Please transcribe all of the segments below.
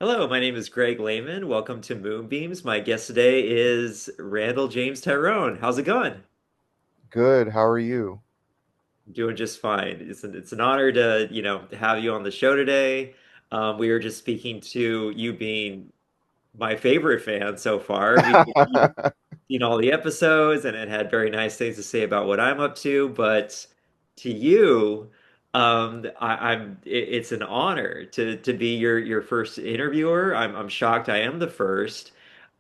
Hello, my name is Greg Lehman. Welcome to Moonbeams. My guest today is Randall James Tyrone. How's it going? Good. How are you? I'm doing just fine. It's an honor to have you on the show today. We were just speaking to you being my favorite fan so far. You've seen all the episodes and it had very nice things to say about what I'm up to. But to you, it's an honor to be your first interviewer. I'm shocked I am the first.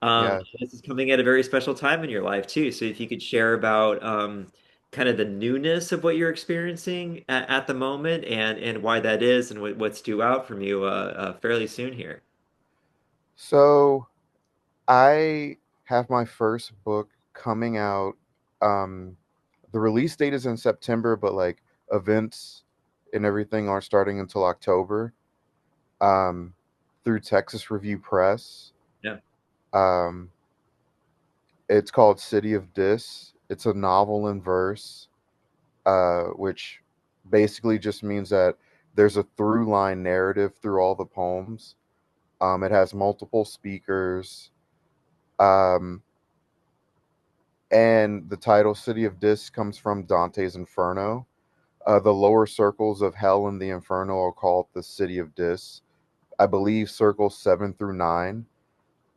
Yes. This is coming at a very special time in your life too. So if you could share about kind of the newness of what you're experiencing at the moment and why that is and what's due out from you fairly soon here. So I have my first book coming out. Um, the release date is in September, but like events and everything aren't starting until October. Um, through Texas Review Press. Yeah. Um, it's called City of Dis. It's a novel in verse, which basically just means that there's a through line narrative through all the poems. It has multiple speakers. Um, and the title City of Dis comes from Dante's Inferno. The lower circles of hell and the Inferno are called the City of Dis. I believe circles 7 through 9.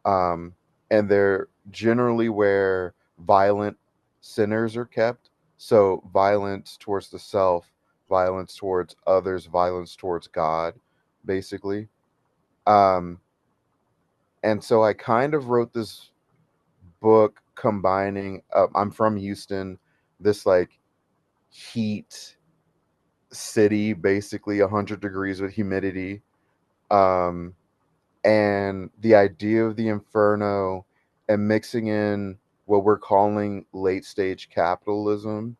Um, and they're generally where violent sinners are kept. So violence towards the self, violence towards others, violence towards God, basically. Um, and so I kind of wrote this book combining I'm from Houston, this like heat city, basically 100 degrees with humidity, um and the idea of the Inferno and mixing in what we're calling late stage capitalism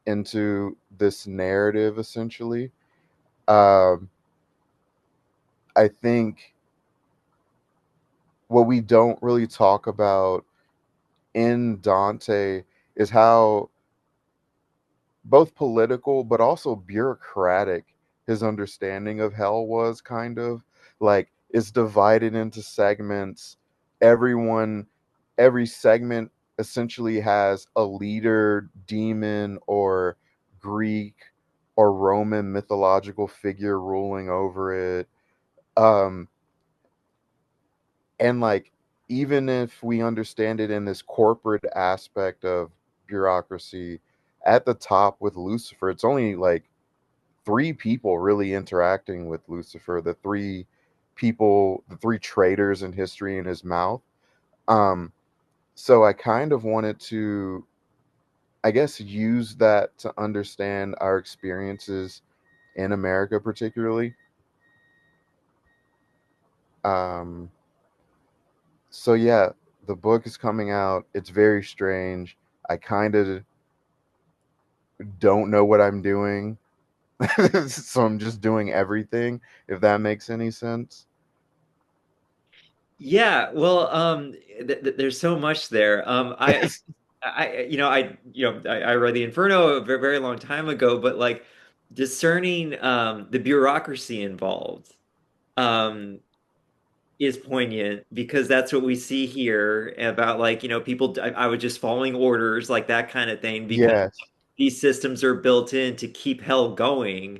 into this narrative essentially. um I think what we don't really talk about in Dante is how both political but also bureaucratic his understanding of hell was. Kind of like it's divided into segments. Everyone, every segment essentially has a leader, demon, or Greek or Roman mythological figure ruling over it. um and like, even if we understand it in this corporate aspect of bureaucracy, at the top with Lucifer, it's only like three people really interacting with Lucifer, the three people, the three traitors in history in his mouth. Um, so I kind of wanted to, I guess, use that to understand our experiences in America, particularly. Um, so yeah, the book is coming out. It's very strange. I kind of don't know what I'm doing. So I'm just doing everything, if that makes any sense. Yeah, well, there's so much there. I read the Inferno a very, very long time ago, but like discerning the bureaucracy involved um, is poignant because that's what we see here about people. I was just following orders, like that kind of thing, because Yes. these systems are built in to keep hell going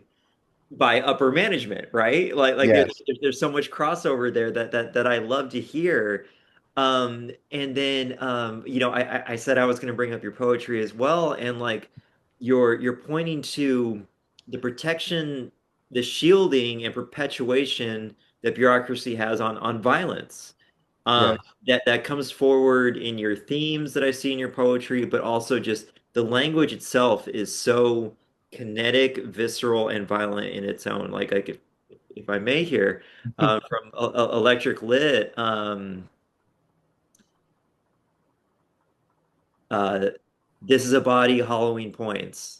by upper management, right? Like Yes. there's so much crossover there that I love to hear. And then I said I was going to bring up your poetry as well, and like you're pointing to the protection, the shielding and perpetuation that bureaucracy has on violence. Um, Yes. that comes forward in your themes that I see in your poetry, but also just the language itself is so kinetic, visceral, and violent in its own. Like if I may here, from Electric Lit, uh, this is a body hollowing points.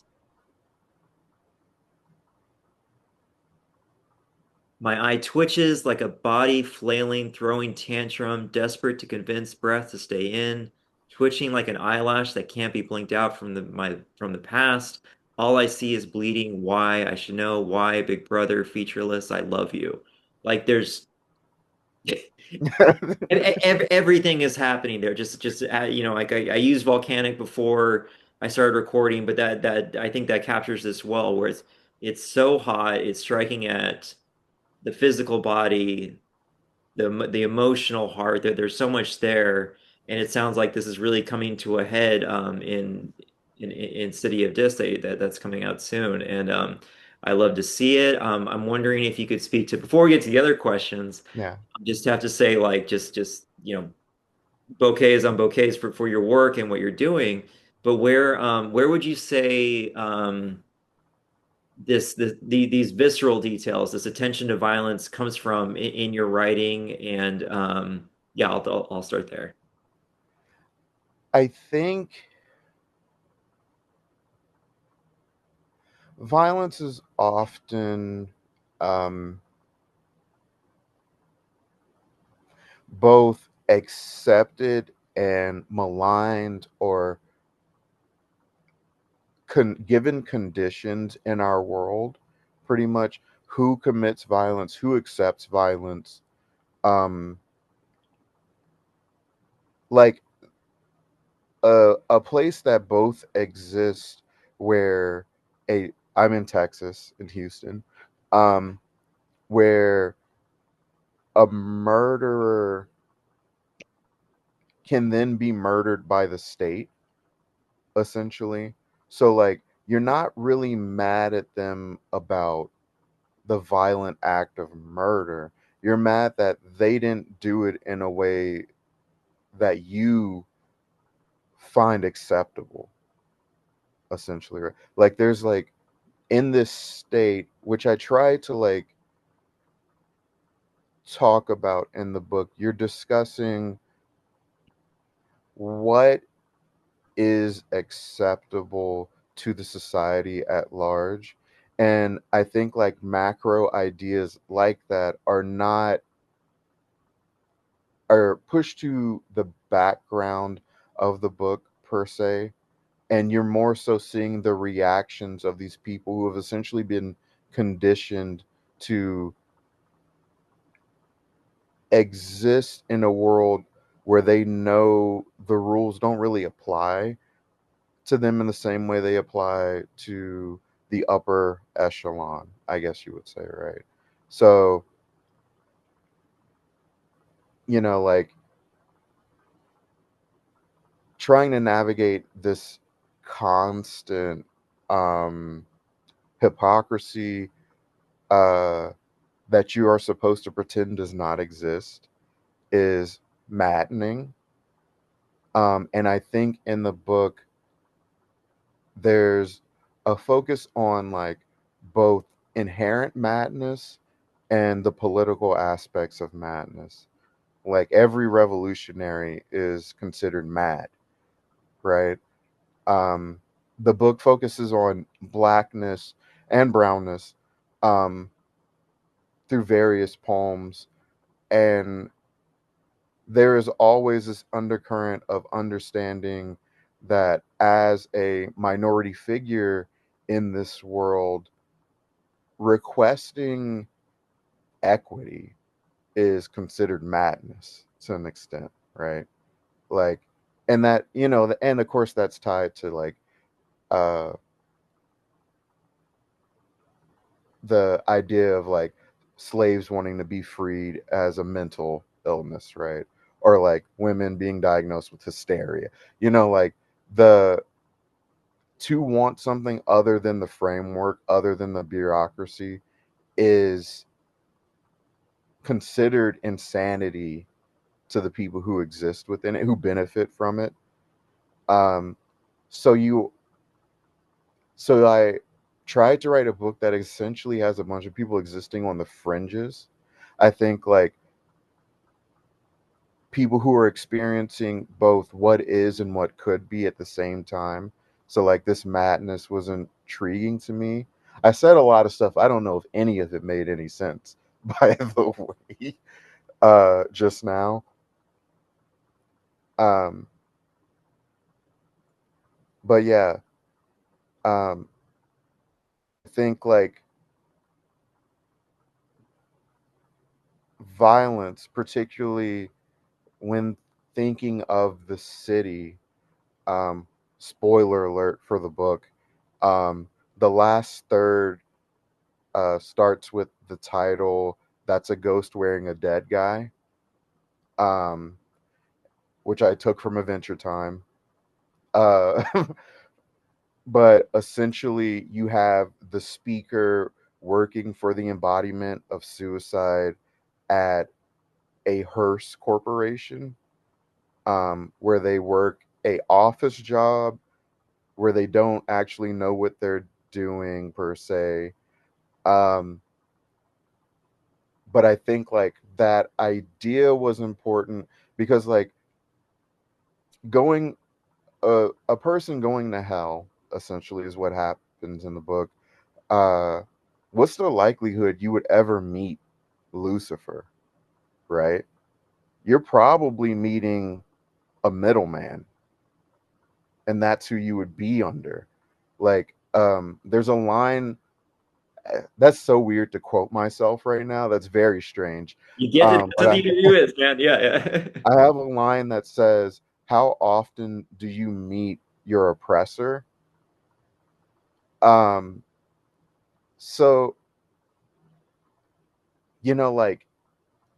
My eye twitches like a body flailing, throwing tantrum, desperate to convince breath to stay in, twitching like an eyelash that can't be blinked out from the past. All I see is bleeding. Why? I should know why, big brother, featureless, I love you. Like there's Everything is happening there. Just you know, like I used volcanic before I started recording, but that I think that captures this well, where it's so hot, it's striking at the physical body, the emotional heart. There's so much there, and it sounds like this is really coming to a head in City of Dis that's coming out soon, and I love to see it. I'm wondering if you could speak to before we get to the other questions. Yeah. Just have to say like just you know bouquets on bouquets for your work and what you're doing. But where would you say these visceral details, this attention to violence comes from in your writing? And yeah, I'll start there. I think violence is often um, both accepted and maligned or given conditions in our world, pretty much who commits violence, who accepts violence. Um, like a place that both exists where I'm in Texas, in Houston, um, where a murderer can then be murdered by the state, essentially. So, like, you're not really mad at them about the violent act of murder. You're mad that they didn't do it in a way that you find acceptable, essentially. Right? Like, there's like in this state, which I try to like talk about in the book, you're discussing what is acceptable to the society at large. And I think like macro ideas like that are pushed to the background of the book per se. And you're more so seeing the reactions of these people who have essentially been conditioned to exist in a world where they know the rules don't really apply to them in the same way they apply to the upper echelon, I guess you would say, right? So, like trying to navigate this constant um, hypocrisy uh, that you are supposed to pretend does not exist is maddening. And I think in the book, there's a focus on like both inherent madness and the political aspects of madness. Like every revolutionary is considered mad, right? Um, the book focuses on blackness and brownness um, through various poems, and there is always this undercurrent of understanding that as a minority figure in this world, requesting equity is considered madness to an extent, right? Like, and that, and of course that's tied to like uh the idea of like slaves wanting to be freed as a mental illness, right? Or like women being diagnosed with hysteria. Like the to want something other than the framework, other than the bureaucracy is considered insanity to the people who exist within it, who benefit from it. Um, so you, so I tried to write a book that essentially has a bunch of people existing on the fringes. I think like people who are experiencing both what is and what could be at the same time. So like this madness was intriguing to me. I said a lot of stuff. I don't know if any of it made any sense, by the way, just now. Um, but yeah, um, I think like violence, particularly when thinking of the city. Um, Spoiler alert for the book. Um, the last third starts with the title "That's a Ghost Wearing a Dead Guy," um, which I took from Adventure Time. Uh, but essentially, you have the speaker working for the embodiment of suicide at a hearse corporation, where they work a office job where they don't actually know what they're doing per se. Um, but I think like that idea was important because like going a person going to hell essentially is what happens in the book. Uh, what's the likelihood you would ever meet Lucifer, right? You're probably meeting a middleman, and that's who you would be under. Like, there's a line that's so weird to quote myself right now. That's very strange. You get it. That's But what the interview is, man. Yeah, yeah. I have a line that says, "How often do you meet your oppressor?" Um, so like,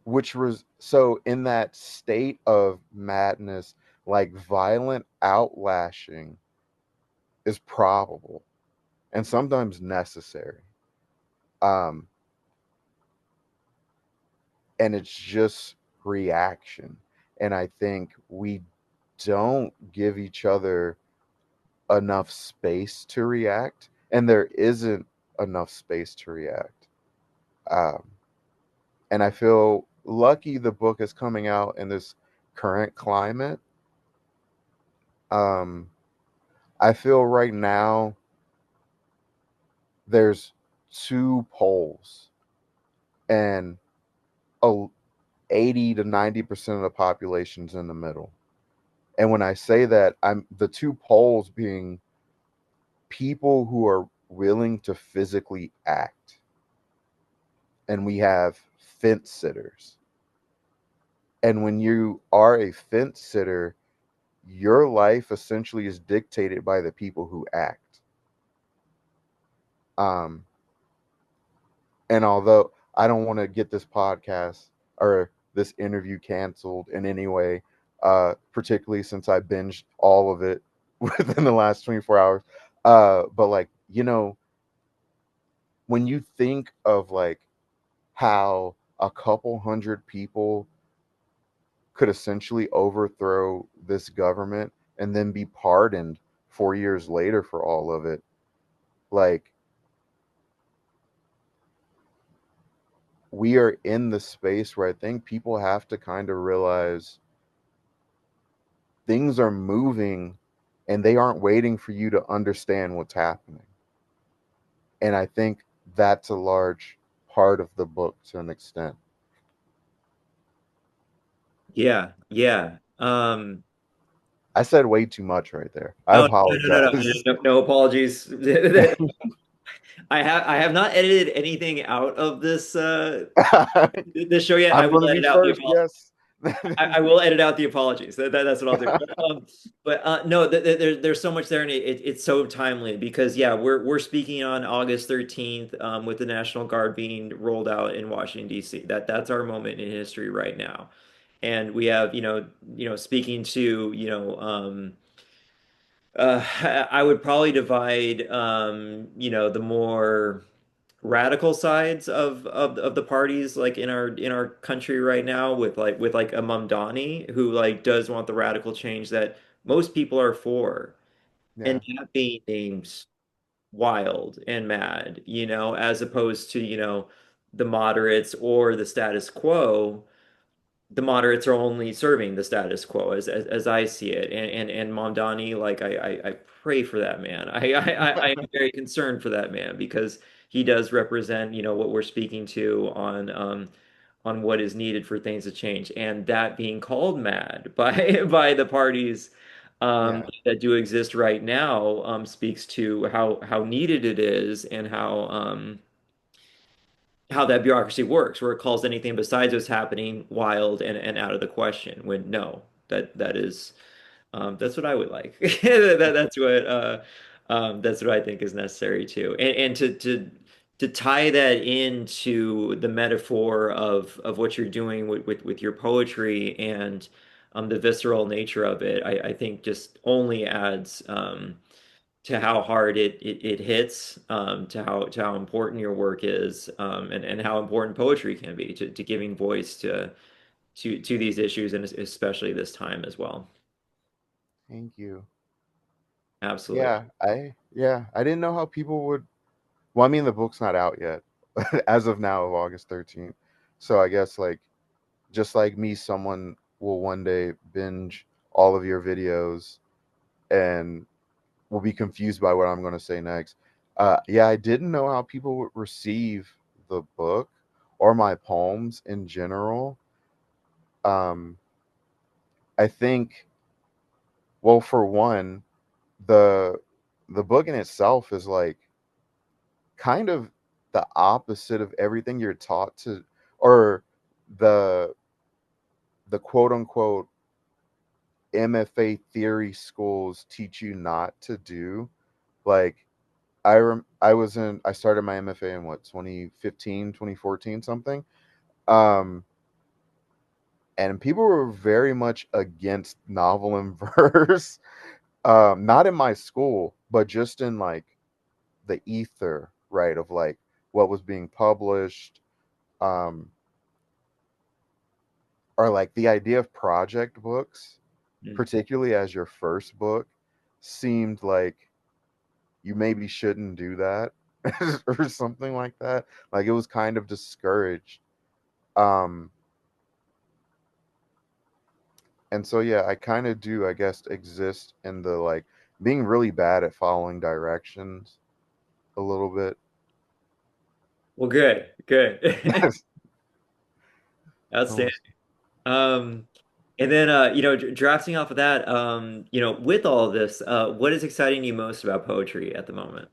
which was so in that state of madness, like violent outlashing is probable and sometimes necessary. Um, and it's just reaction. And I think we don't give each other enough space to react, and there isn't enough space to react. Um, and I feel lucky the book is coming out in this current climate. Um, I feel right now there's two poles, and a 80 to 90% of the population's in the middle. And when I say that, I'm the two poles being people who are willing to physically act, and we have fence sitters. And when you are a fence sitter, your life essentially is dictated by the people who act. Um, and although I don't want to get this podcast or this interview canceled in any way, particularly since I binged all of it within the last 24 hours, but like, when you think of like how a couple hundred people could essentially overthrow this government and then be pardoned 4 years later for all of it. Like, we are in the space where I think people have to kind of realize things are moving and they aren't waiting for you to understand what's happening. And I think that's a large part of the book to an extent. Yeah, yeah. I said way too much right there. I Oh, no, apologize. no, no apologies. I have not edited anything out of this show yet. I I'm will going to be edit out the first, apologies. yes. I will edit out the apologies. That's what I'll do. But no, there's so much there, and it's so timely because yeah, we're speaking on August 13th, with the National Guard being rolled out in Washington D.C. That's our moment in history right now, and we have speaking to I would probably divide the more radical sides of the parties like in our country right now with like a Mamdani who like does want the radical change that most people are for, and Yeah. that being wild and mad, as opposed to the moderates or the status quo. The moderates are only serving the status quo as I see it. And Mamdani, like I pray for that man. I am very concerned for that man because he does represent, what we're speaking to on what is needed for things to change. And that being called mad by by the parties Yeah. that do exist right now speaks to how needed it is and how that bureaucracy works, where it calls anything besides what's happening wild and out of the question. When no, that is that's what I would like. That's what I think is necessary too. And to tie that into the metaphor of what you're doing with your poetry and the visceral nature of it, I think just only adds to how hard it hits, to how important your work is, and how important poetry can be to giving voice to these issues and especially this time as well. Thank you. Absolutely. Yeah, I didn't know how people would. Well, I mean, the book's not out yet, as of now, of August 13th. So I guess like just like me, someone will one day binge all of your videos and will be confused by what I'm going to say next. Yeah, I didn't know how people would receive the book or my poems in general. Um, I think, well, for one, the the book in itself is like kind of the opposite of everything you're taught to, or the the quote unquote MFA theory schools teach you not to do. Like I started my MFA in what, 2015, 2014, something. Um and people were very much against novel and verse. Not in my school, but just in like the ether, right, of like what was being published, um or like the idea of project books, Mm. particularly as your first book, seemed like you maybe shouldn't do that or something like that. Like it was kind of discouraged. Um, and so yeah, I kind of do, I guess, exist in the like being really bad at following directions a little bit. Well, good, good. Outstanding. Almost. Um, and then drafting off of that, with all of this, what is exciting you most about poetry at the moment?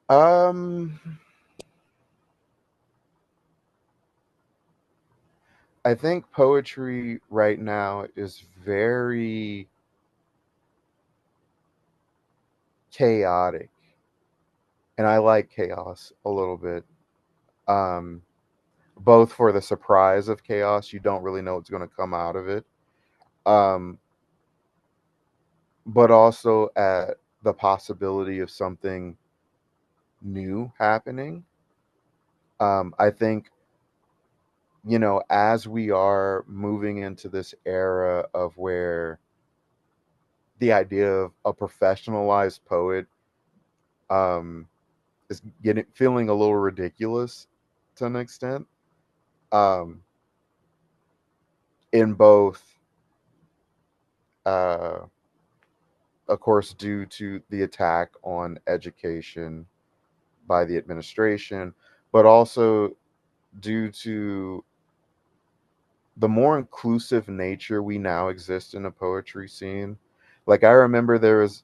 Um, I think poetry right now is very chaotic, and I like chaos a little bit. Um, both for the surprise of chaos, you don't really know what's going to come out of it, um, but also at the possibility of something new happening. I think, as we are moving into this era of where the idea of a professionalized poet um, is getting feeling a little ridiculous to an extent, um, in both, uh, of course, due to the attack on education by the administration, but also due to the more inclusive nature we now exist in a poetry scene. Like I remember there was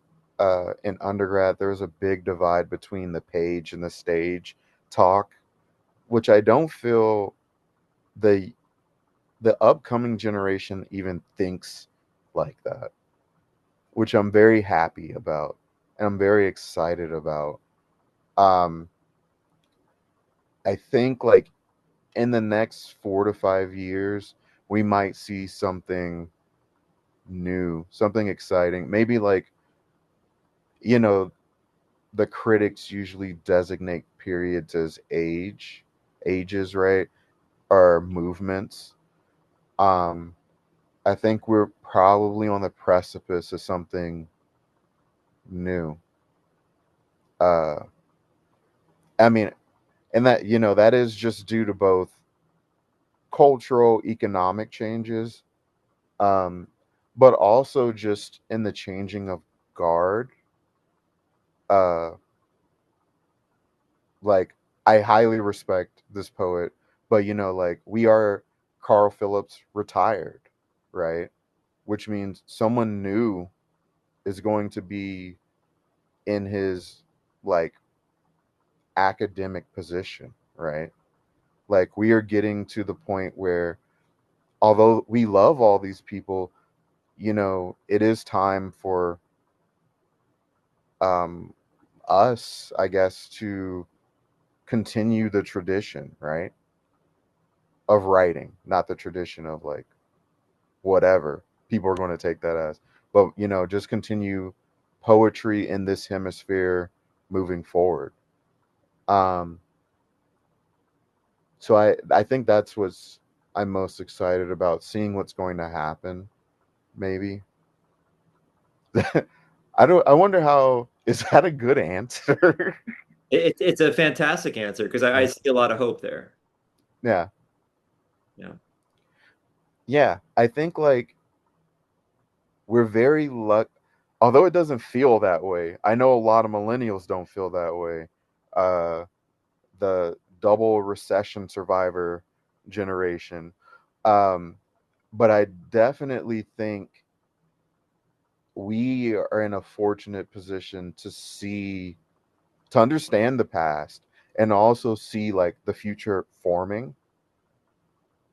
in undergrad there was a big divide between the page and the stage talk, which I don't feel the the upcoming generation even thinks like that, which I'm very happy about and I'm very excited about. Um, I think like in the next 4 to 5 years, we might see something new, something exciting. Maybe like, you know, the critics usually designate periods as ages, right? Or movements. Um, I think we're probably on the precipice of something new. Uh, I mean, and that, that is just due to both cultural, economic changes, um, but also just in the changing of guard. Uh, like I highly respect this poet, but like we are Carl Phillips retired, right? Which means someone new is going to be in his like academic position, right? Like we are getting to the point where, although we love all these people, it is time for um, us, I guess, to continue the tradition, right, of writing, not the tradition of like whatever people are going to take that as, but just continue poetry in this hemisphere moving forward. Um, so I think that's what's I'm most excited about, seeing what's going to happen. Maybe I wonder how is that a good answer? It's a fantastic answer because I Yeah. see a lot of hope there. Yeah. Yeah. Yeah. I think like we're very luck although it doesn't feel that way. I know a lot of millennials don't feel that way. Uh the double recession survivor generation. Um but I definitely think we are in a fortunate position to understand the past and also see like the future forming,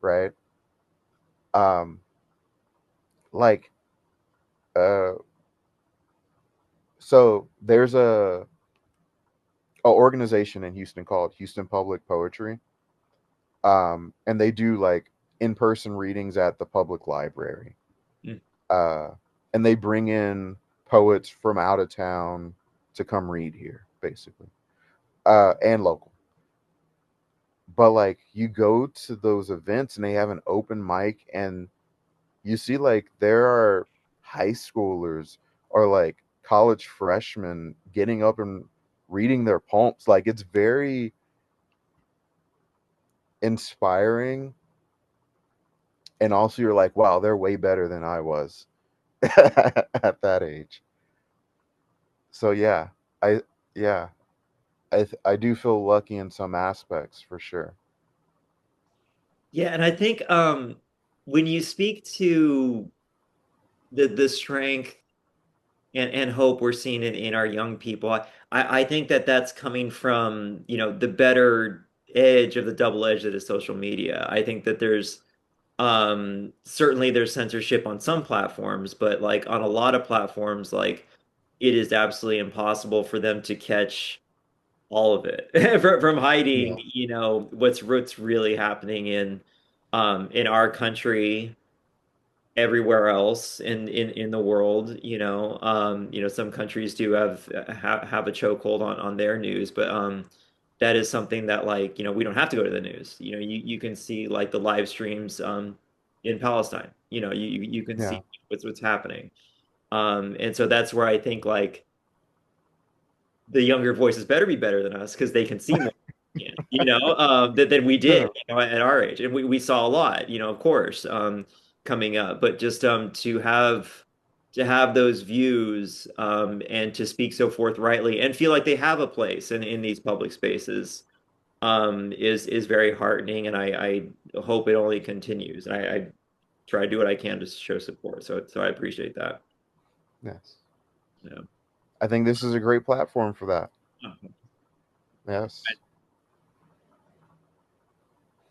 right? um like uh so there's a organization in Houston called Houston Public Poetry, and they do like in-person readings at the public library, Mm. uh and they bring in poets from out of town to come read here, basically, and local. But like you go to those events and they have an open mic, and you see like there are high schoolers or like college freshmen getting up and reading their poems. Like it's very inspiring, and also you're like, wow, they're way better than I was at that age. So yeah, I yeah, I do feel lucky in some aspects for sure. Yeah, and I think when you speak to the strength and hope we're seeing in our young people, I think that that's coming from, the better edge of the double edge that is social media. I think that there's certainly there's censorship on some platforms, but like on a lot of platforms, like it is absolutely impossible for them to catch all of it from hiding, Yeah. what's really happening in our country, everywhere else in the world. Some countries do have a chokehold on their news, but that is something that, like, we don't have to go to the news. You can see like the live streams in Palestine. You can see Yeah. what's happening. And so that's where I think like the younger voices better be better than us because they can see more, than we did, Yeah. at our age. And we saw a lot, of course, coming up. But just to have those views, and to speak so forthrightly and feel like they have a place in these public spaces, is very heartening. And I hope it only continues. And I try to do what I can to show support. So I appreciate that. Yes. Yeah. I think this is a great platform for that. Yes.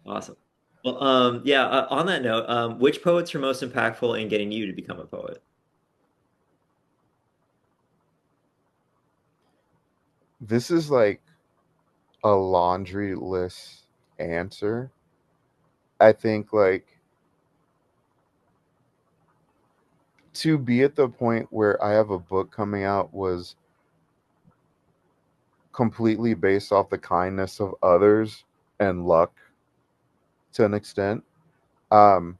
Awesome. Well, yeah, on that note, which poets are most impactful in getting you to become a poet? This is like a laundry list answer. I think like to be at the point where I have a book coming out was completely based off the kindness of others and luck to an extent. Um,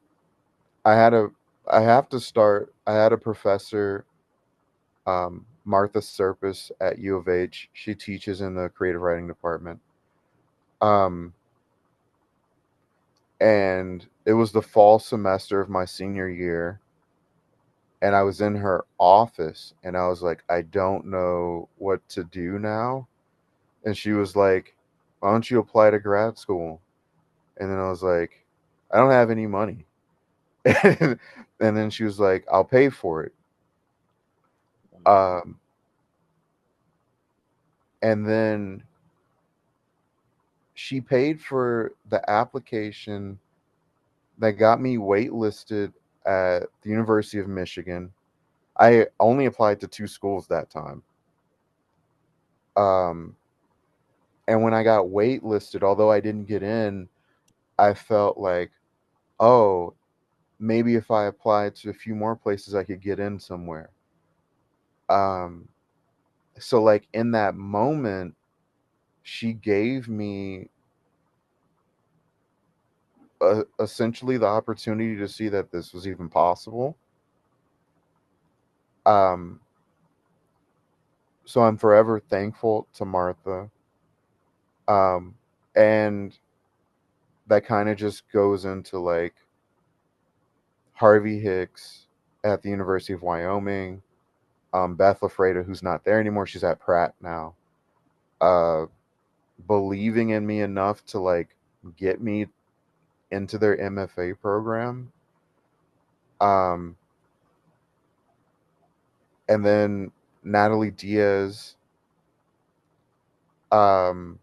I had a, I have to start. I had a professor, Martha Serpis at U of H. She teaches in the creative writing department. Um, and it was the fall semester of my senior year, and I was in her office, and I was like, I don't know what to do now. And she was like, why don't you apply to grad school? And then I was like, I don't have any money. and then she was like, I'll pay for it. Um, and then she paid for the application that got me waitlisted at the University of Michigan. I only applied to two schools that time. Um, and when I got waitlisted, although I didn't get in, I felt like, oh, maybe if I applied to a few more places, I could get in somewhere. Um, so, like, in that moment, she gave me essentially the opportunity to see that this was even possible. Um, so I'm forever thankful to Martha. Um, and that kind of just goes into like Harvey Hicks at the University of Wyoming, Beth Lafreda, who's not there anymore, she's at Pratt now, uh, believing in me enough to like get me into their MFA program. Um, and then Natalie Diaz, um,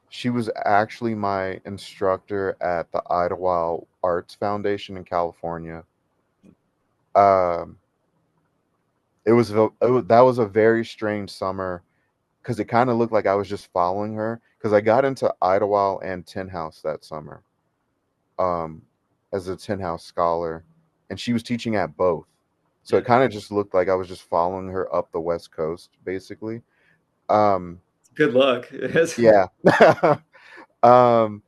she was actually my instructor at the Idlewild Arts Foundation in California. Um, that was a very strange summer because it kind of looked like I was just following her because I got into Idlewild and Tin House that summer, um, as a Tin House scholar, and she was teaching at both. So Yeah. it kind of just looked like I was just following her up the West Coast, basically. Um, Good luck. yeah. um,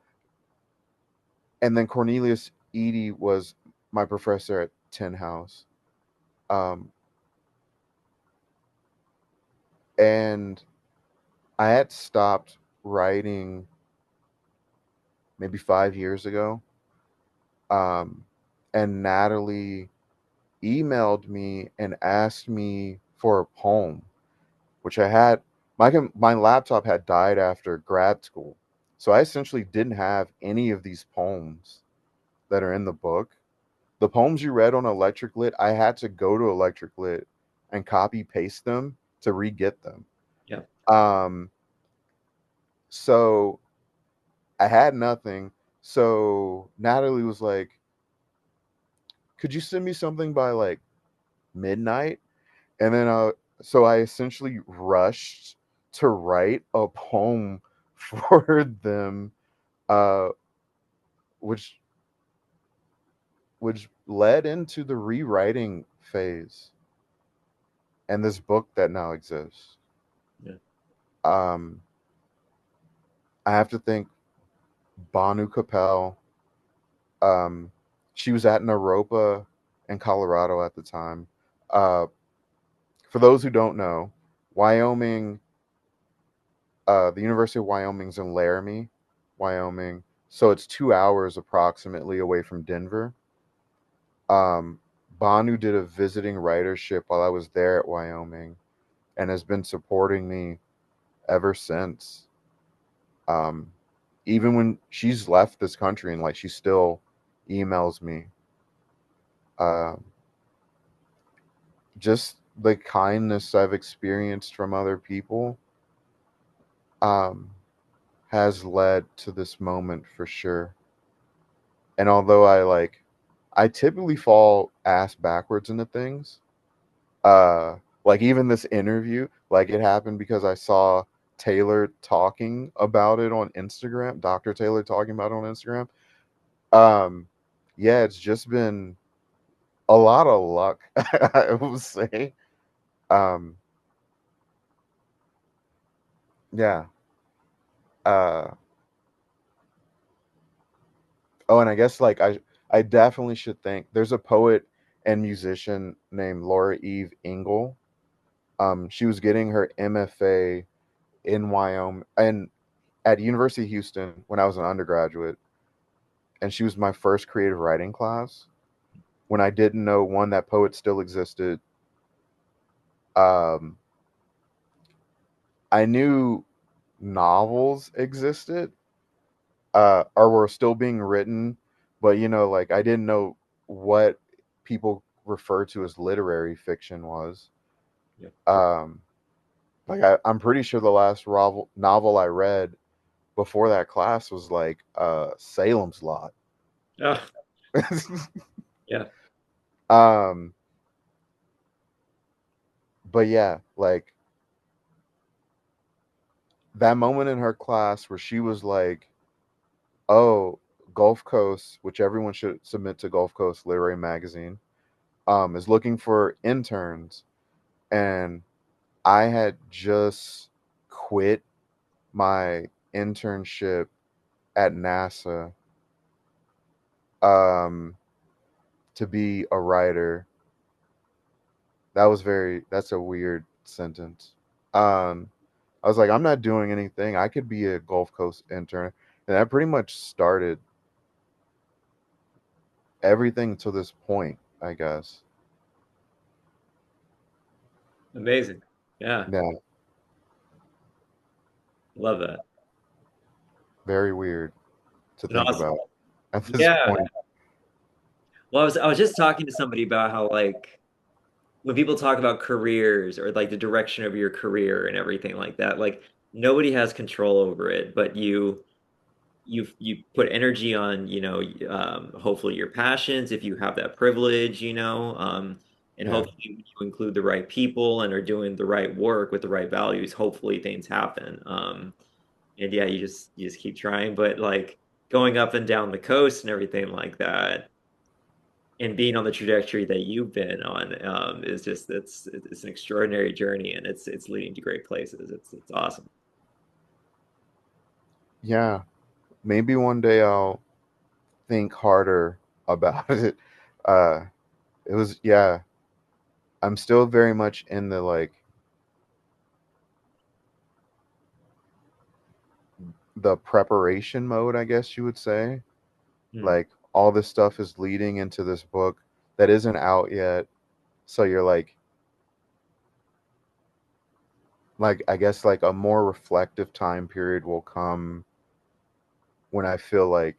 and then Cornelius Eady was my professor at Tin House. Um, and I had stopped writing maybe 5 years ago. Um, and Natalie emailed me and asked me for a poem, which I had. My laptop had died after grad school, so I essentially didn't have any of these poems that are in the book. The poems you read on Electric Lit, I had to go to Electric Lit and copy paste them to re-get them. Yeah. Um, so I had nothing. So Natalie was like, "Could you send me something by like midnight?" And then so I essentially rushed to write a poem for them, uh which led into the rewriting phase and this book that now exists. Yeah. um I have to thank Banu Capel. um she was at Naropa in Colorado at the time. uh for those who don't know, Wyoming, the University of Wyoming's in Laramie, Wyoming. So it's 2 hours approximately away from Denver. Um, Banu did a visiting writership while I was there at Wyoming and has been supporting me ever since. Um, Even when she's left this country and like she still emails me. Uh, just the kindness I've experienced from other people, um, has led to this moment for sure. And although I typically fall ass backwards into things. Like even this interview, like it happened because I saw Taylor talking about it on Instagram, Dr. Taylor talking about it on Instagram. Um, yeah, it's just been a lot of luck, I would say. Um, yeah. Uh, oh, and I guess like I definitely should thank. There's a poet and musician named Laura Eve Ingle. She was getting her MFA in Wyoming and at University of Houston when I was an undergraduate, and she was my first creative writing class when I didn't know one that poets still existed. Um, I knew novels existed, or were still being written, but like I didn't know what people refer to as literary fiction was. Yeah. Um, like I'm pretty sure the last novel I read before that class was like Salem's Lot. Oh, yeah. um, but yeah, like that moment in her class where she was like, "Oh, Gulf Coast, which everyone should submit to Gulf Coast Literary Magazine, is looking for interns," and I had just quit my internship at NASA um, to be a writer. That's a weird sentence. Um, I was like, I'm not doing anything. I could be a Gulf Coast intern. And that pretty much started everything to this point, I guess. Amazing. Yeah. Yeah, Love that. very weird to And think awesome. about at this Yeah. point. Well, I was just talking to somebody about how like when people talk about careers or like the direction of your career and everything like that, like nobody has control over it, but you put energy on, hopefully your passions if you have that privilege, and Yeah. hopefully when you include the right people and are doing the right work with the right values, hopefully things happen. And yeah, you just keep trying, but like going up and down the coast and everything like that and being on the trajectory that you've been on is just it's an extraordinary journey and it's leading to great places. It's awesome. Yeah. Maybe one day I'll think harder about it. Uh it was yeah, I'm still very much in the like the preparation mode, I guess you would say. Hmm. Like all this stuff is leading into this book that isn't out yet. So you're like I guess like a more reflective time period will come when I feel like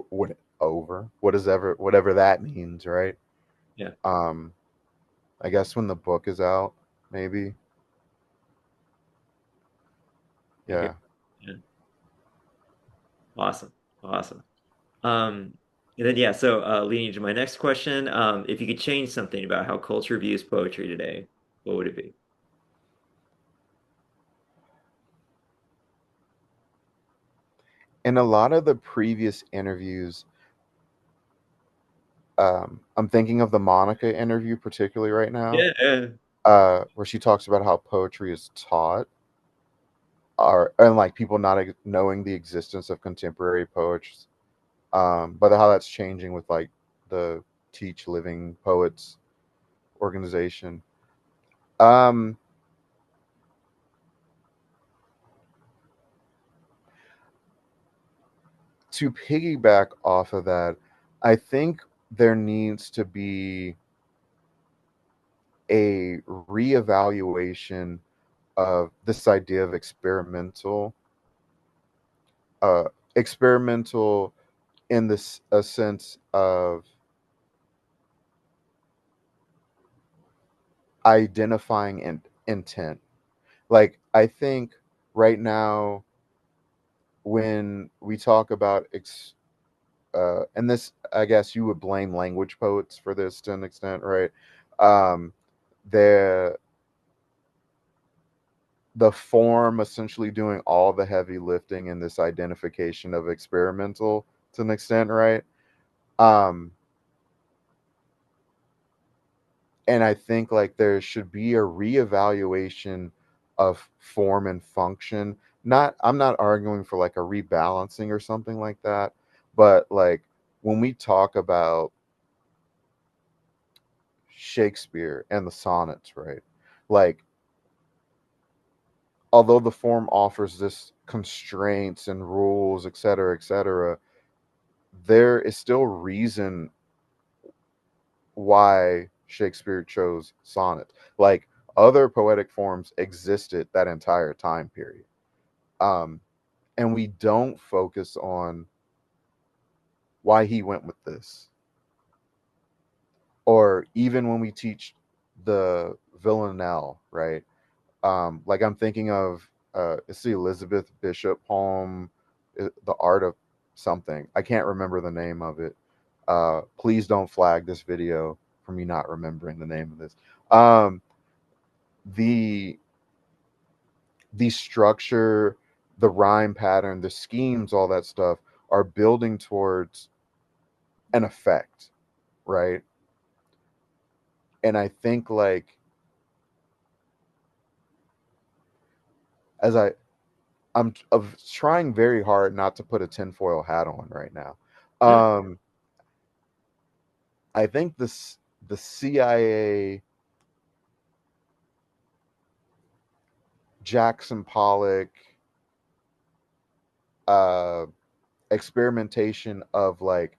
when over. Whatever that means, right? Yeah, Um I guess when the book is out, maybe. I hear. Yeah. Yeah, awesome, awesome. Um, and then yeah, so leading to my next question, if you could change something about how culture views poetry today, what would it be? In a lot of the previous interviews, I'm thinking of the Monica interview particularly right now, Yeah, yeah, where she talks about how poetry is taught, or and like people not knowing the existence of contemporary poets, but how that's changing with like the Teach Living Poets organization. Um, to piggyback off of that, I think there needs to be a reevaluation of this idea of uh, experimental in this a sense of identifying intent. Like I think right now when we talk about and this I guess you would blame language poets for this to an extent, right? Um, the the form essentially doing all the heavy lifting in this identification of experimental to an extent, right? Um, and I think like there should be a reevaluation of form and function. Not I'm not arguing for like a rebalancing or something like that, but like when we talk about Shakespeare and the sonnets, right? Like although the form offers this constraints and rules, et cetera, there is still reason why Shakespeare chose sonnet. Like other poetic forms existed that entire time period. Um, and we don't focus on why he went with this. Or even when we teach the villanelle, right? Like I'm thinking of it's the Elizabeth Bishop poem, The Art of Something. I can't remember the name of it. Please don't flag this video for me not remembering the name of this. Um, the the structure, the rhyme pattern, the schemes, all that stuff are building towards an effect, right? And I think like as I'm of trying very hard not to put a tinfoil hat on right now. Yeah. Um, I think the CIA, Jackson Pollock, uh, experimentation of like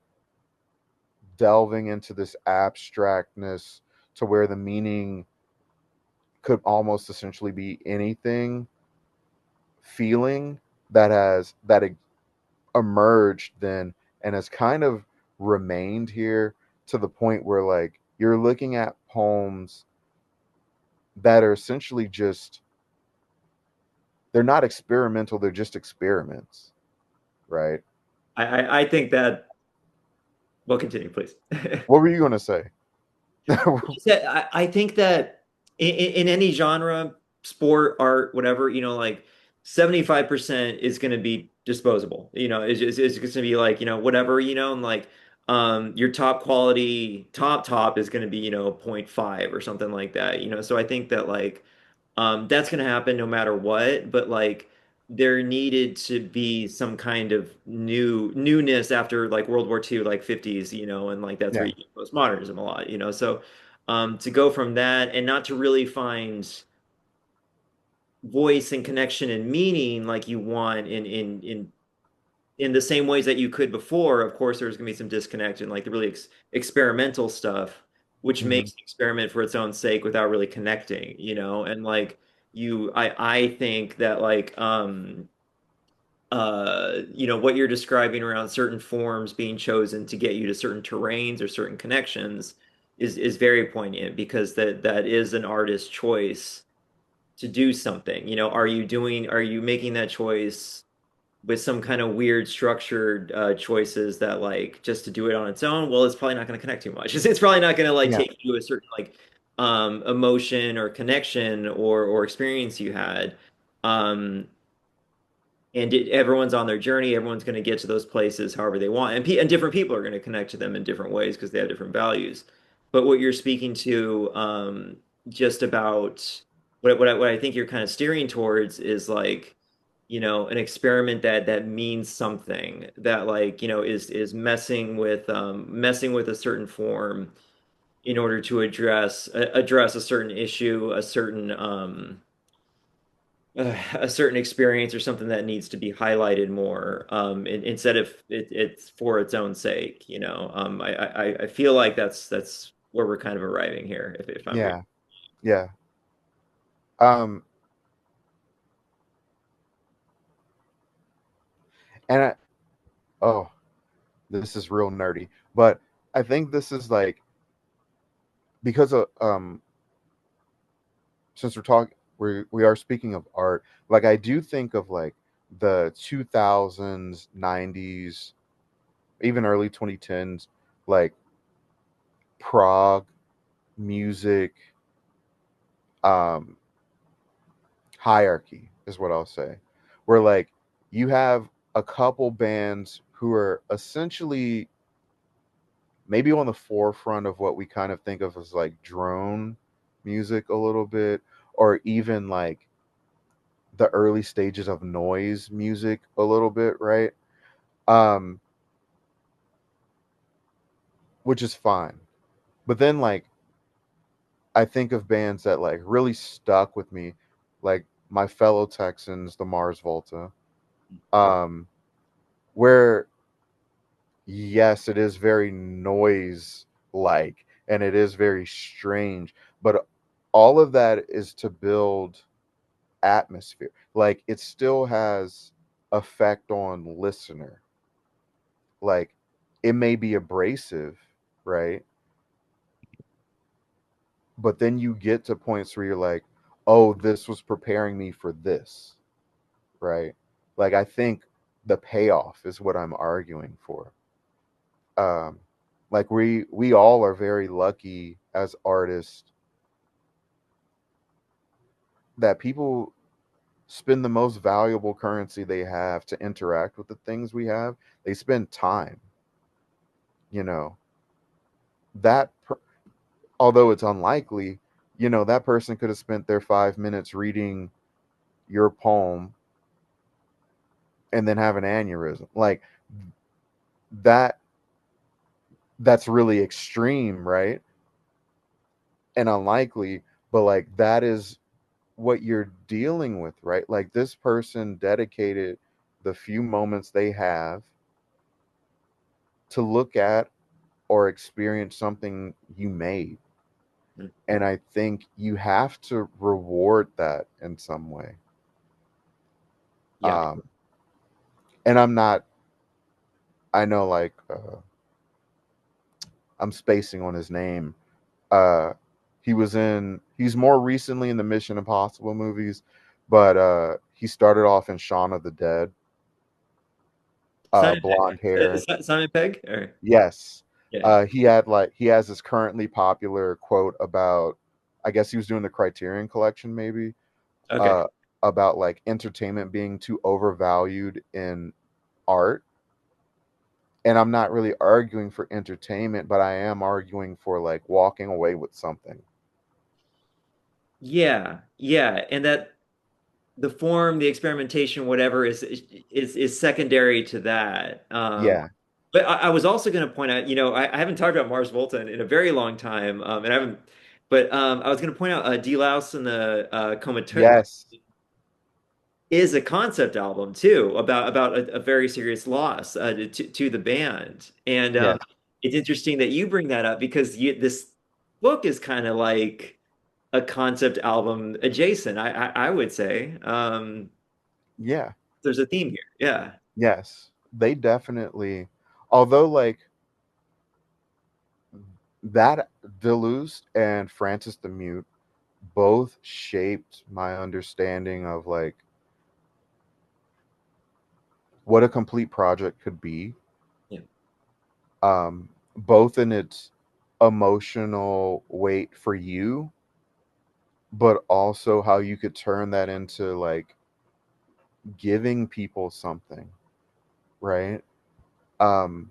delving into this abstractness to where the meaning could almost essentially be anything, feeling that emerged then and has kind of remained here to the point where like you're looking at poems that are essentially just, they're not experimental, they're just experiments, right? I think that, well, continue, please. What were you going to say? I think that in any genre, sport, art, whatever, 75% is going to be disposable. It's going to be like, whatever, and like your top quality, top is going to be, zero point 0.5 or something like that, So I think that like that's going to happen no matter what, but like there needed to be some kind of newness after like World War II, like 50s, and like that's where Yeah. you get postmodernism a lot, So to go from that and not to really find voice and connection and meaning like you want in the same ways that you could before, of course, there's going to be some disconnect in like the really experimental stuff, which Hmm. makes the experiment for its own sake without really connecting, and like I think that like what you're describing around certain forms being chosen to get you to certain terrains or certain connections is very poignant because that is an artist's choice to do something. Are you making that choice with some kind of weird structured choices that like just to do it on its own, well, it's probably not going to connect too much. It's probably not going to like Yeah. take you to a certain like emotion or connection or experience you had. Um, and everyone's on their journey. Everyone's going to get to those places however they want, and different people are going to connect to them in different ways because they have different values. But what you're speaking to, just about what I think you're kind of steering towards is like, an experiment that means something that like, is messing with a certain form in order to address a certain issue, a certain experience or something that needs to be highlighted more instead of it's for its own sake, I feel like that's where we're kind of arriving here if I'm reading. Yeah. Yeah. Um, and oh, this is real nerdy, but I think this is like because of since we are speaking of art, like I do think of like the 2000s, 90s, even early 2010s, like prog music, um hierarchy is what I'll say. Where like you have a couple bands who are essentially maybe on the forefront of what we kind of think of as like drone music a little bit, or even like the early stages of noise music a little bit, right? Um, which is fine. But then like I think of bands that like really stuck with me, like my fellow Texans, the Mars Volta, um, where yes, it is very noise like and it is very strange, but all of that is to build atmosphere. Like it still has effect on listener. Like it may be abrasive, right? But then you get to points where you're like, "Oh, this was preparing me for this." right? Like I think the payoff is what I'm arguing for. Um, like we all are very lucky as artists that people spend the most valuable currency they have to interact with the things we have. They spend time, you know. That although it's unlikely, that person could have spent their 5 minutes reading your poem and then have an aneurysm. Like that that's really extreme, right? And unlikely, but like that is what you're dealing with, right? Like this person dedicated the few moments they have to look at or experience something you made. Mm. And I think you have to reward that in some way. Yeah. Um, and I'm not, I know like, I'm spacing on his name. Uh, he's more recently in the Mission Impossible movies, but he started off in Shaun of the Dead, Simon blonde hair. Simon Pegg? Or Yes. yeah. He has this currently popular quote about, I guess he was doing the Criterion collection maybe, Okay. uh, about like entertainment being too overvalued in art. And I'm not really arguing for entertainment, but I am arguing for like walking away with something. Yeah. Yeah. And that the form, the experimentation, whatever is secondary to that. Yeah. But I was also going to point out, I haven't talked about Mars Volta in a very long time, and I haven't. But I was going to point out, D. Louse and the Comatose Yes. is a concept album too about a very serious loss to the band, and Yes. it's interesting that you bring that up because this book is kind of like a concept album adjacent. I would say Yeah. there's a theme here. Yeah. Yes. They definitely, although like that Deleuze and Francis the Mute both shaped my understanding of like what a complete project could be, Yeah. both in its emotional weight for you, but also how you could turn that into like giving people something, right? Um,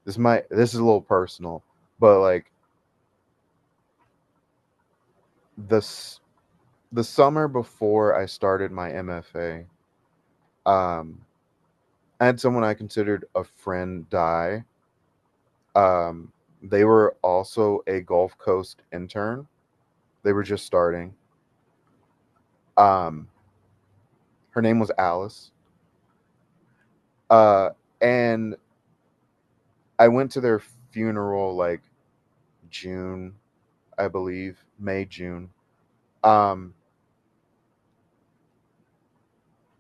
this is a little personal, but like the s- the summer before I started my MFA, um, I had someone I considered a friend die. Um, they were also a Gulf Coast intern. They were just starting. Um, her name was Alice. Uh, and I went to their funeral like June, I believe, May, June. Um,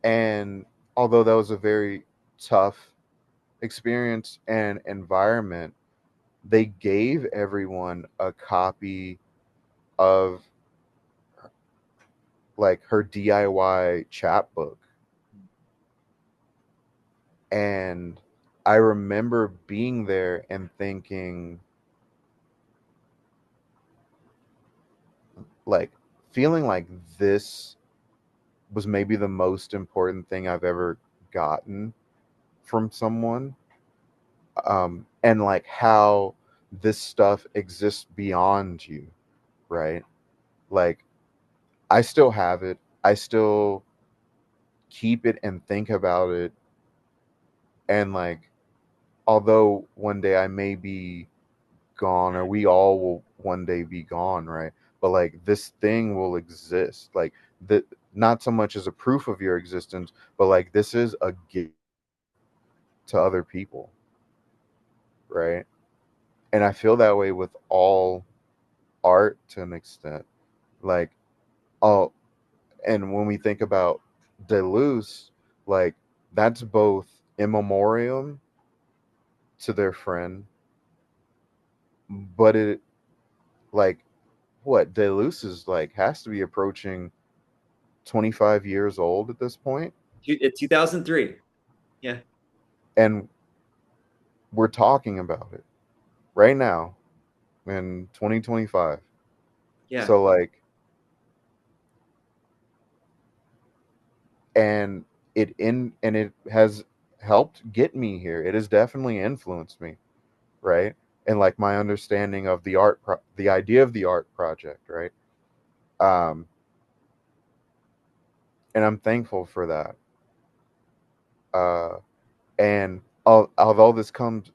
and although that was a very tough experience and environment, they gave everyone a copy of like her DIY chapbook. And I remember being there and thinking, like, feeling like this was maybe the most important thing I've ever gotten from someone. And like how this stuff exists beyond you, right? Like, I still have it. I still keep it and think about it. And like, although one day I may be gone, or we all will one day be gone, right? But like this thing will exist. Like that, not so much as a proof of your existence, but like this is a gift to other people, right? And I feel that way with all art to an extent. Like, oh, and when we think about Deleuze, like that's both in memoriam to their friend, but it like what Deleuze is like has to be approaching 25 years old at this point, It's 2003. Yeah, and we're talking about it right now in 2025. yeah. So like, and it has helped get me here. It has definitely influenced me, right? And like my understanding of the idea of the art project, right? Um, and I'm thankful for that. Uh, and although this comes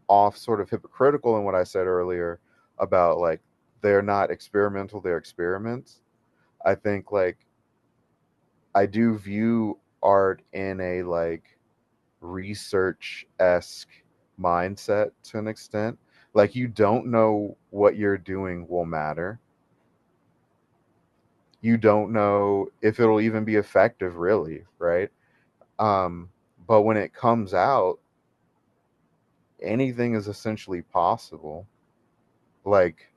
off sort of hypocritical in what I said earlier about like they're not experimental, they're experiments. I think like I do view art in a like research esque mindset to an extent. Like you don't know what you're doing will matter. You don't know if it'll even be effective, really, right? Um, but when it comes out, anything is essentially possible. Like,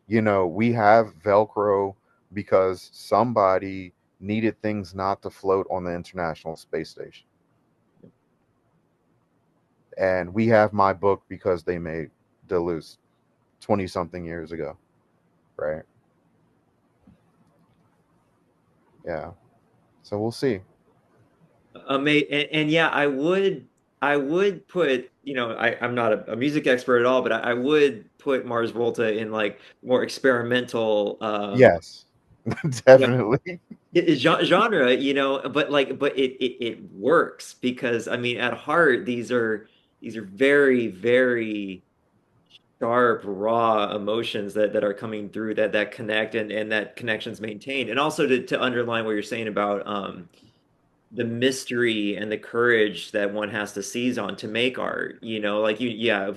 we have Velcro because somebody needed things not to float on the International Space Station. And we have my book because they made Deleuze 20 something years ago, right? Yeah. So we'll see. And yeah, I would put, I'm not a music expert at all, but I would put Mars Volta in like more experimental, Yes, you know, definitely. genre, but it works because I mean, at heart, these are very, very sharp, raw emotions that are coming through that connect and that connection's maintained. And also to underline what you're saying about the mystery and the courage that one has to seize on to make art, like yeah,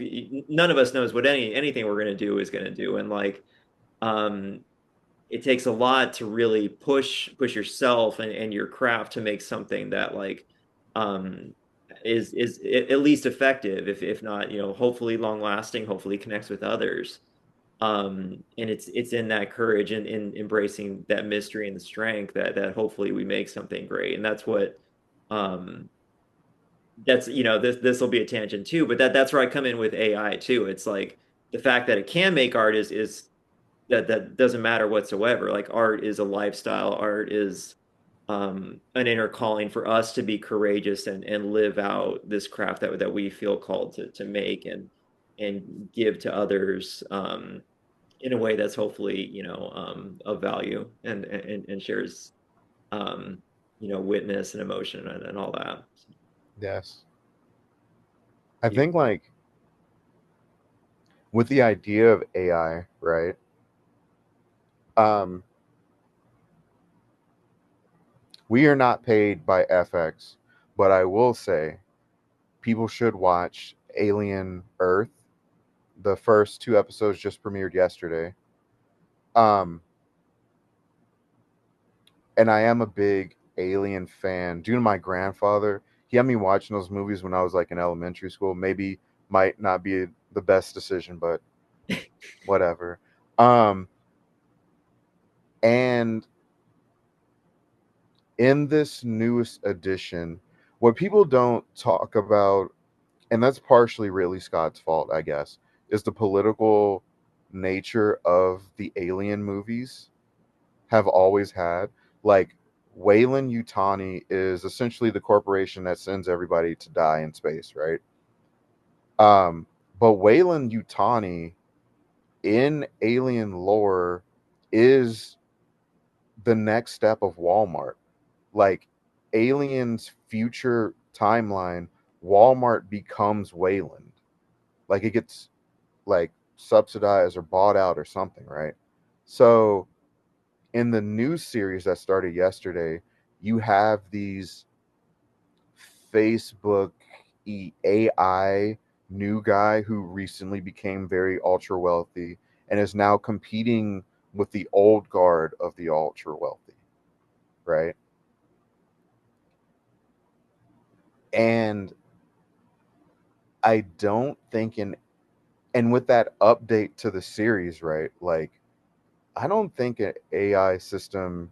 none of us knows what anything we're going to do is going to do. And like, um, it takes a lot to really push yourself and your craft to make something that like, um, is at least effective, if not, hopefully long lasting, hopefully connects with others. And it's in that courage and in embracing that mystery and the strength that hopefully we make something great. And that's what, um, that's, this will be a tangent too, but that's where I come in with AI too. It's like the fact that it can make art is that doesn't matter whatsoever. Like art is a lifestyle. Art is, an inner calling for us to be courageous and live out this craft that we feel called to make and give to others, in a way that's hopefully, of value and shares, um, witness and emotion and all that. Yes. I Yeah. think like with the idea of AI, right? Um, we are not paid by FX, but I will say people should watch Alien Earth. The first two episodes just premiered yesterday. Um, and I am a big Alien fan. Due to my grandfather, he had me watching those movies when I was like in elementary school. Maybe might not be the best decision, but whatever. Um, and in this newest edition, what people don't talk about, and that's partially Ridley Scott's fault, I guess, is the political nature of the Alien movies have always had. Like, Weyland Yutani is essentially the corporation that sends everybody to die in space, right? But Weyland Yutani in Alien lore is the next step of Walmart. Like, Alien's future timeline, Walmart becomes Wayland. Like it gets like subsidized or bought out or something, right? So in the new series that started yesterday, you have these Facebook AI new guy who recently became very ultra wealthy and is now competing with the old guard of the ultra wealthy, right? And I don't think in and with that update to the series, right? Like I don't think an AI system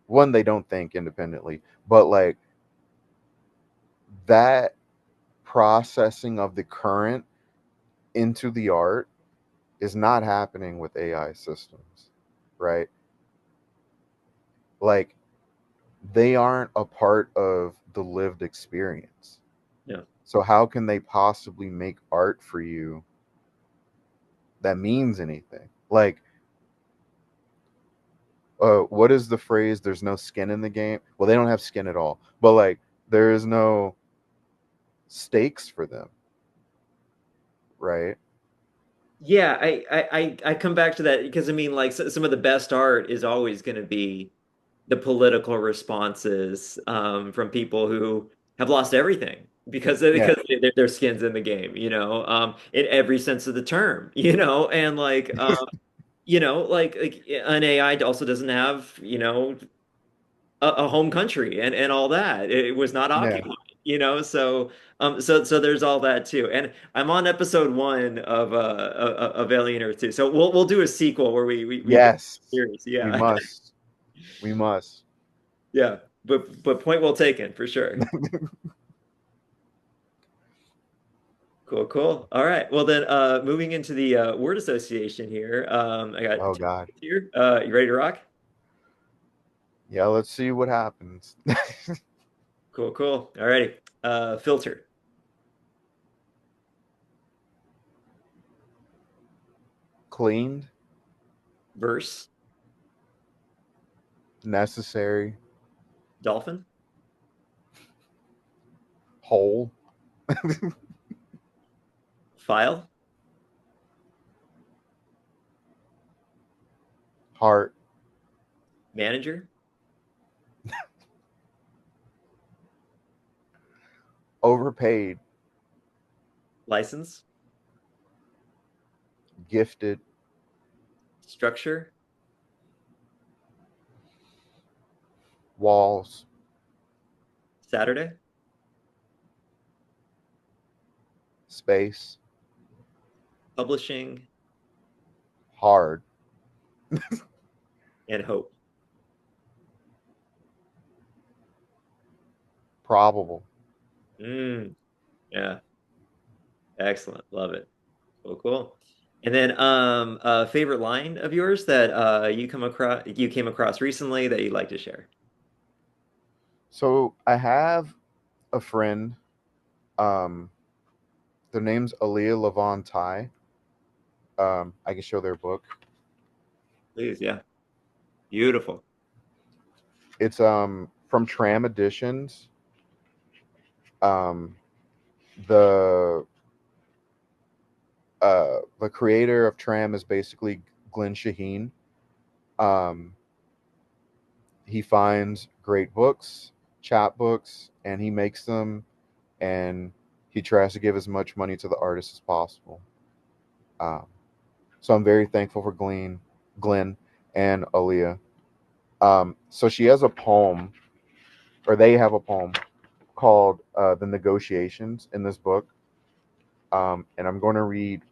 one, they don't think independently, but like that processing of the current into the art is not happening with AI systems, right? Like they aren't a part of the lived experience. Yeah. So how can they possibly make art for you that means anything? Like, what is the phrase? There's no skin in the game. Well, they don't have skin at all, but like, there is no stakes for them, right? Yeah, I come back to that because I mean, like some of the best art is always going to be the political responses from people who have lost everything Yeah, their skin's in the game, in every sense of the term, and like an AI also doesn't have, a home country and all that. It was not yeah. occupied, so there's all that too. And I'm on episode one of Alien Earth 2. So we'll do a sequel where we go Yes, series. we Yeah. must. We must. Yeah. But point well taken for sure. Cool, cool. All right. Well then moving into the word association here. I got Oh two God. here. You ready to rock? Yeah, let's see what happens. Cool, cool. All righty. Filter, Cleaned, verse, necessary, dolphin, whole, file, heart, manager, overpaid, license, gifted, structure, walls, Saturday, space, publishing, hard, and hope. probable. Mm, yeah, excellent. Love it. Cool, cool. And then favorite line of yours that you came across recently that you'd like to share. So I have a friend. Um, their name's Aaliyah Levon Ty. I can show their book. Please, yeah. Beautiful. It's from Tram Editions. Um, the the creator of Tram is basically Glenn Shaheen. Um, he finds great books, chapbooks, and he makes them, and he tries to give as much money to the artist as possible. Um, so I'm very thankful for Glenn, and Aaliyah. So she has a poem, or they have a poem called "The Negotiations" in this book, and I'm going to read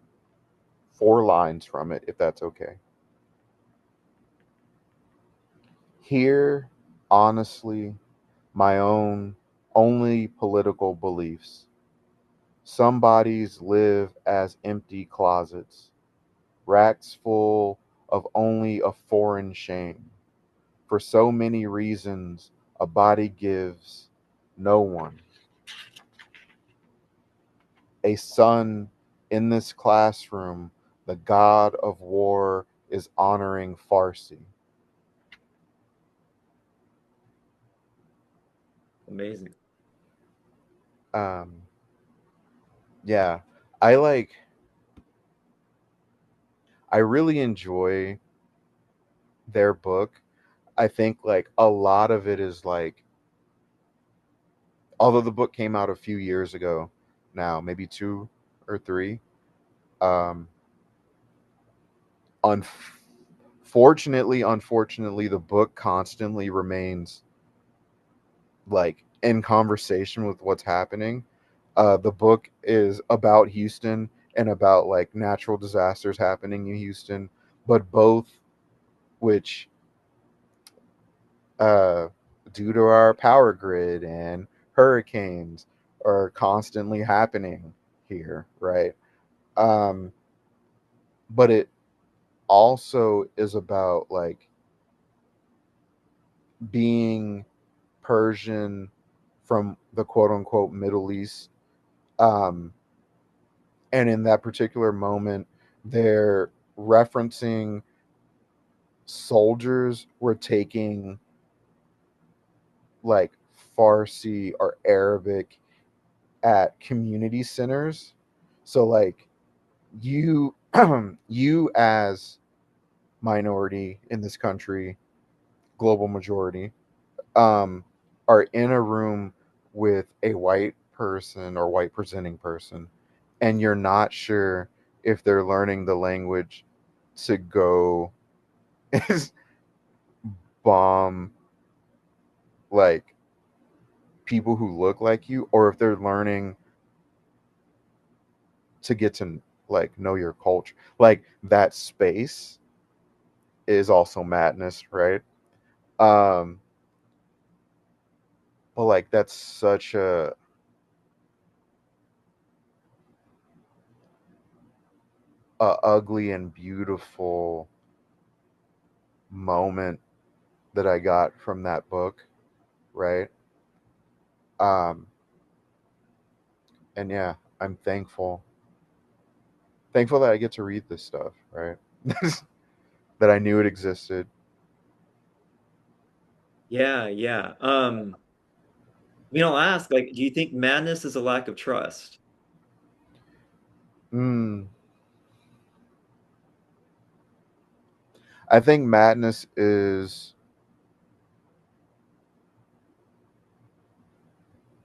4 lines from it, if that's okay. Here, honestly, my own only political beliefs. Some bodies live as empty closets, racks full of only a foreign shame. For so many reasons, a body gives no one. A son in this classroom, the god of war is honoring Farsi. Amazing. Um, yeah, I like, I really enjoy their book. I think like a lot of it is like, although the book came out a few years ago now, maybe 2 or 3, um, unfortunately, the book constantly remains like in conversation with what's happening. The book is about Houston and about like natural disasters happening in Houston, but both which uh, due to our power grid and hurricanes are constantly happening here, right? Um, but it also is about like being Persian from the quote unquote Middle East. Um, and in that particular moment, they're referencing soldiers were taking like Farsi or Arabic at community centers. So like you you as minority in this country, global majority, um, are in a room with a white person or white presenting person, and you're not sure if they're learning the language to go bomb like people who look like you, or if they're learning to get to like know your culture. Like that space is also madness, right? Um, but like that's such a ugly and beautiful moment that I got from that book, right? Um, and yeah, I'm thankful that I get to read this stuff, right? That I knew it existed. Yeah, yeah. I'll ask, like, do you think madness is a lack of trust? Mm, I think madness is.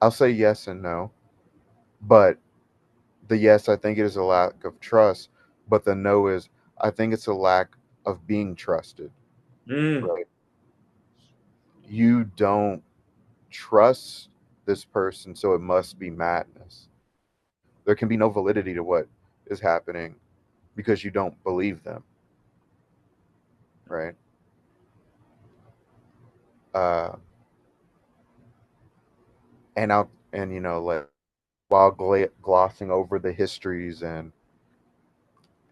I'll say yes and no, but the yes, I think it is a lack of trust, but the no is, I think it's a lack of being trusted, Mm, right? You don't trust this person, so it must be madness. There can be no validity to what is happening because you don't believe them, right? Uh, and out and like while glossing over the histories and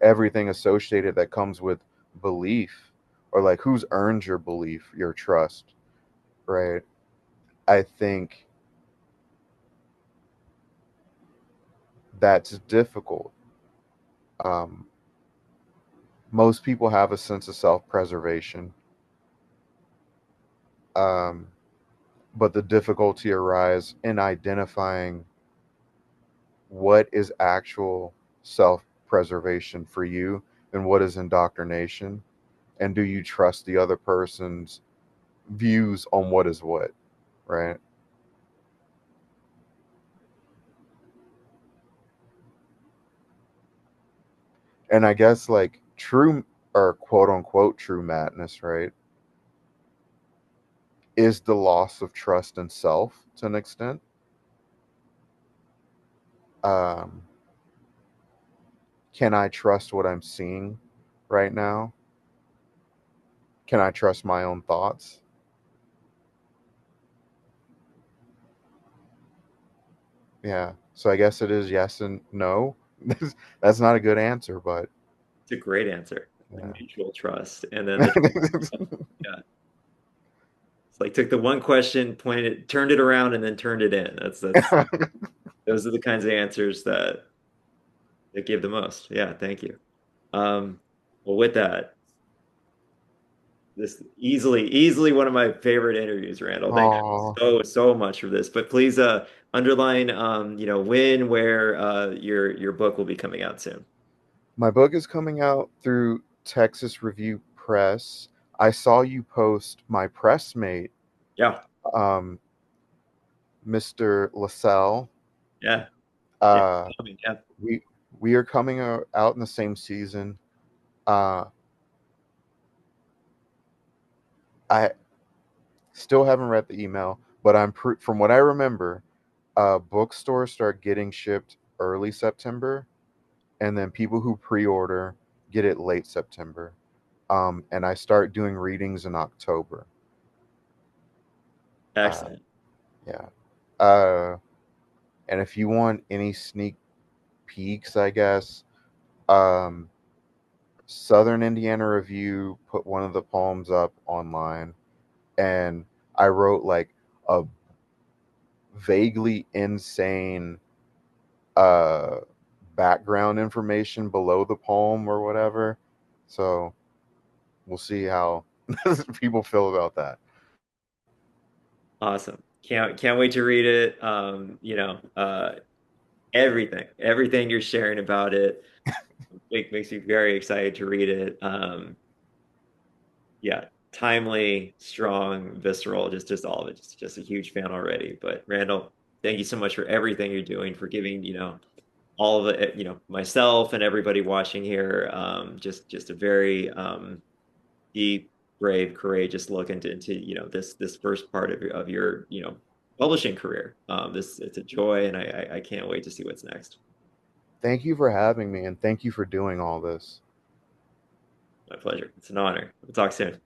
everything associated that comes with belief, or like who's earned your belief, your trust, right? I think that's difficult. Um, most people have a sense of self-preservation, um, but the difficulty arises in identifying what is actual self-preservation for you and what is indoctrination, and do you trust the other person's views on what is what, right? And I guess like true or quote unquote true madness, right, is the loss of trust in self to an extent. Um, can I trust what I'm seeing right now? Can I trust my own thoughts? Yeah. So I guess it is yes and no. That's not a good answer, but it's a great answer. Like yeah. mutual trust. And then the yeah, it's like took the one question, pointed it, turned it around, and then turned it in. That's those are the kinds of answers that give the most. Yeah, thank you. Um, well, with that, this easily one of my favorite interviews, Randall. Thank Oh, you so much for this. But please underline when, where your book will be coming out soon. my book is coming out through Texas Review Press. I saw you post my pressmate, Yeah, um, Mr. LaSalle. yeah, yeah. Uh, I mean, yeah, we we are coming out in the same season. Uh, I still haven't read the email, but from what I remember, bookstores start getting shipped early September, and then people who pre-order get it late September. And I start doing readings in October. Uh, Excellent. yeah. Uh, and if you want any sneak peeks, I guess, um, Southern Indiana Review put one of the poems up online, and I wrote like a vaguely insane uh background information below the poem or whatever. So we'll see how people feel about that. Awesome. Can't wait to read it. Everything you're sharing about it makes me very excited to read it. Yeah, timely, strong, visceral, just all of it. Just a huge fan already. But Randall, thank you so much for everything you're doing, for giving, all of it, myself and everybody watching here, just a very deep, brave, courageous look into this first part of your publishing career. This it's a joy, and I can't wait to see what's next. Thank you for having me, and thank you for doing all this. My pleasure. It's an honor. We'll talk soon.